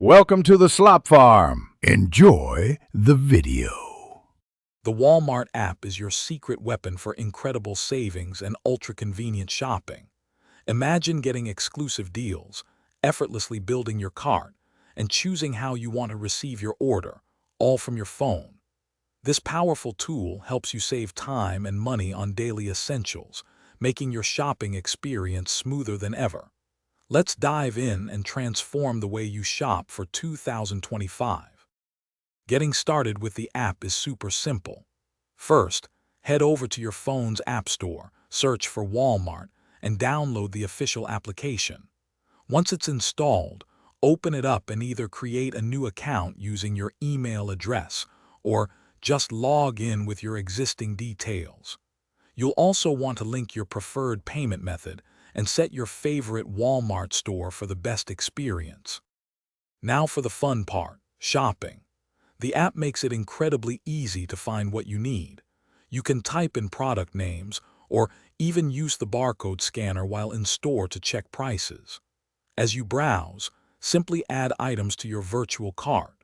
Welcome to the Slop Farm. Enjoy the video. The Walmart app is your secret weapon for incredible savings and ultra-convenient shopping. Imagine getting exclusive deals, effortlessly building your cart, and choosing how you want to receive your order, all from your phone. This powerful tool helps you save time and money on daily essentials, making your shopping experience smoother than ever. Let's dive in and transform the way you shop for 2025. Getting started with the app is super simple. First, head over to your phone's app store, search for Walmart, and download the official application. Once it's installed, open it up and either create a new account using your email address or just log in with your existing details. You'll also want to link your preferred payment method and set your favorite Walmart store for the best experience. Now for the fun part, shopping. The app makes it incredibly easy to find what you need. You can type in product names or even use the barcode scanner while in store to check prices. As you browse, simply add items to your virtual cart.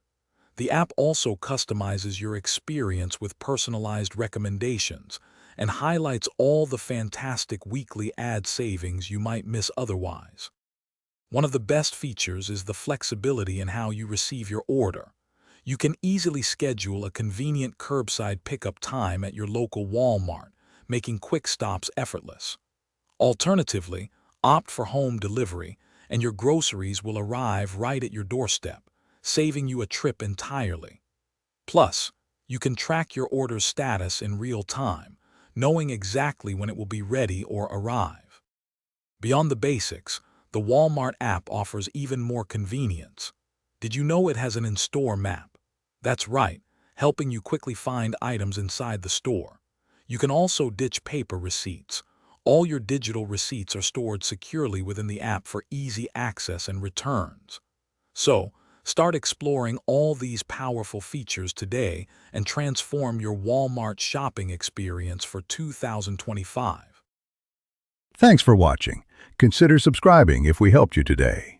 The app also customizes your experience with personalized recommendations and highlights all the fantastic weekly ad savings you might miss otherwise. One of the best features is the flexibility in how you receive your order. You can easily schedule a convenient curbside pickup time at your local Walmart, making quick stops effortless. Alternatively, opt for home delivery, and your groceries will arrive right at your doorstep, saving you a trip entirely. Plus, you can track your order's status in real time, knowing exactly when it will be ready or arrive. Beyond the basics, the Walmart app offers even more convenience. Did you know it has an in-store map? That's right, helping you quickly find items inside the store. You can also ditch paper receipts. All your digital receipts are stored securely within the app for easy access and returns. So, start exploring all these powerful features today and transform your Walmart shopping experience for 2025. Thanks for watching. Consider subscribing if we helped you today.